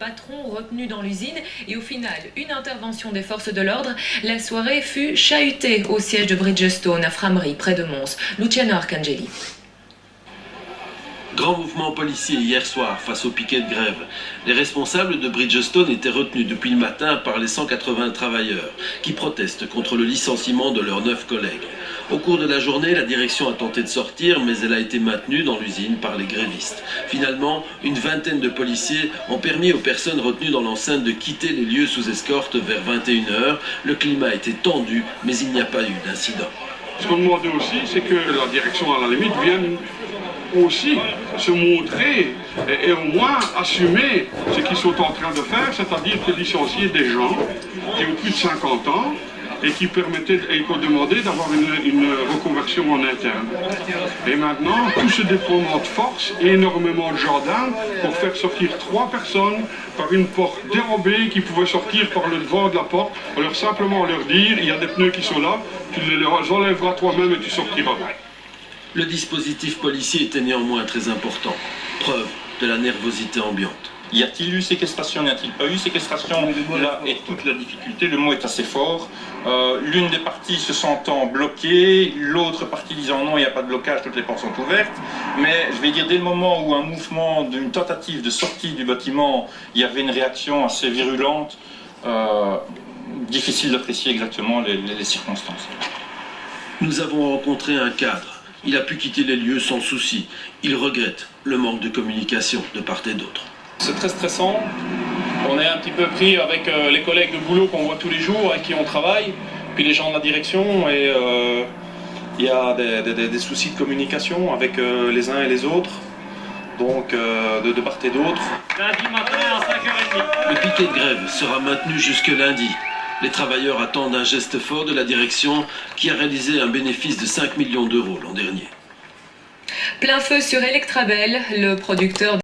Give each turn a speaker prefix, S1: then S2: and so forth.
S1: Patron retenu dans l'usine et au final, une intervention des forces de l'ordre. La soirée fut chahutée au siège de Bridgestone à Frameries, près de Mons. Luciano Arcangeli.
S2: Grand mouvement policier hier soir face au piquet de grève. Les responsables de Bridgestone étaient retenus depuis le matin par les 180 travailleurs qui protestent contre le licenciement de leurs 9 collègues. Au cours de la journée, la direction a tenté de sortir, mais elle a été maintenue dans l'usine par les grévistes. Finalement, une vingtaine de policiers ont permis aux personnes retenues dans l'enceinte de quitter les lieux sous escorte vers 21h. Le climat était tendu, mais il n'y a pas eu d'incident.
S3: Ce qu'on demandait aussi, c'est que la direction, à la limite, vienne aussi se montrer et au moins assumer ce qu'ils sont en train de faire, c'est-à-dire que licencier des gens qui ont plus de 50 ans et qui permettaient et qu'on demandait d'avoir une reconversion en interne. Et maintenant, tout ce déploiement de force, énormément de gendarmes pour faire sortir 3 personnes par une porte dérobée qui pouvaient sortir par le devant de la porte, alors simplement leur dire, il y a des pneus qui sont là, tu les enlèveras toi-même et tu sortiras.
S2: Le dispositif policier était néanmoins très important, preuve de la nervosité ambiante.
S4: Y a-t-il eu séquestration, n'y a-t-il pas eu séquestration? Là est toute la difficulté, le mot est assez fort. L'une des parties se sentant bloquée, l'autre partie disant non, il n'y a pas de blocage, toutes les portes sont ouvertes. Mais je vais dire, dès le moment où un mouvement d'une tentative de sortie du bâtiment, il y avait une réaction assez virulente, difficile d'apprécier exactement les circonstances.
S2: Nous avons rencontré un cadre. Il a pu quitter les lieux sans souci. Il regrette le manque de communication de part et d'autre.
S5: C'est très stressant. On est un petit peu pris avec les collègues de boulot qu'on voit tous les jours, avec qui on travaille, puis les gens de la direction, et il y a des soucis de communication avec les uns et les autres, donc de part et d'autre.
S6: Lundi matin à 5h30.
S2: Le piquet de grève sera maintenu jusque lundi. Les travailleurs attendent un geste fort de la direction qui a réalisé un bénéfice de 5 millions d'euros l'an dernier.
S1: Plein feu sur Electrabel, le producteur